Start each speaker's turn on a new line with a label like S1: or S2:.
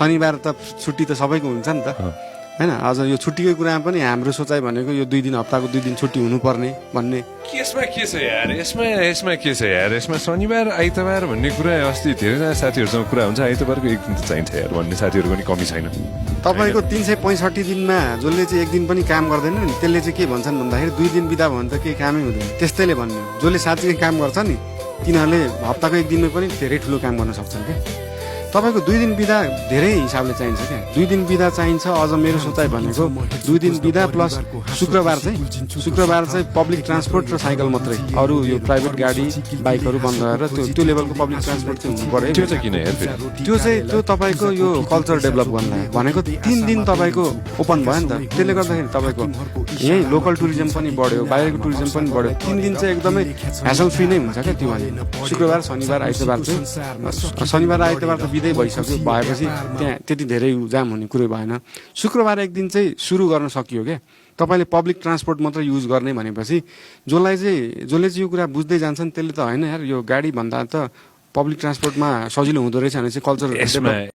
S1: शनिबार त छुट्टी त सबैको हुन्छ नि त हैन। अझ यो छुट्टीको कुरामा पनि हाम्रो सोचाइ भनेको यो 2 दिन हप्ताको 2 दिन छुट्टी हुनुपर्ने भन्ने।
S2: यसमा के छ यार, यसमा के छ यार, यसमा शनिबार आइतबार भन्ने कुरा अस्ति धेरैजना साथीहरूसँग कुरा हुन्छ, आइतबारको एक दिन त चाहिन्छ यार भन्ने साथीहरूको पनि कमी छैन।
S1: तपाईँको 365 दिनमा जसले चाहिँ एक दिन पनि काम गर्दैन नि त्यसले चाहिँ के भन्छन् भन्दाखेरि 2 दिन बिदा भयो भने त केही कामै हुँदैन त्यस्तैले भन्ने। जसले साँच्चै काम गर्छ नि तिनीहरूले हप्ताको एक दिनमै पनि धेरै ठुलो काम गर्न सक्छन् क्या। तपाईँको 2 दिन बिदा धेरै हिसाबले चाहिन्छ क्या। 2 दिन बिदा चाहिन्छ। अझ मेरो सोचाइ भनेको 2 दिन बिदा प्लस शुक्रबार चाहिँ पब्लिक ट्रान्सपोर्ट र साइकल मात्रै, अरू यो प्राइभेट गाडी बाइकहरू बन्द गरेर त्यो लेभलको पब्लिक ट्रान्सपोर्ट चाहिँ हुनु पर्यो।
S2: त्यो चाहिँ किन यार?
S1: त्यो तपाईँको यो कल्चर डेभलप गर्नलाई भनेको 3 दिन तपाईँको ओपन भयो नि त। त्यसले गर्दाखेरि तपाईँको यही लोकल टुरिज्म पनि बढ्यो, बाहिरको टुरिज्म पनि बढ्यो। 3 दिन चाहिँ एकदमै ह्यासल फ्री नै हुन्छ क्या त्यो भने। शुक्रबार शनिबार आइतबार चाहिँ शनिबार आइतबार त बिदै भइसक्यो, भएपछि त्यहाँ त्यति धेरै जाम हुने कुरै भएन। शुक्रबार एक दिन चाहिँ सुरु गर्न सकियो क्या। तपाईँले पब्लिक ट्रान्सपोर्ट मात्र युज गर्ने भनेपछि जसले चाहिँ यो कुरा बुझ्दै जान्छन् त्यसले त होइन यार यो गाडी भन्दा त पब्लिक ट्रान्सपोर्टमा सजिलो हुँदो रहेछ भने चाहिँ कल्चर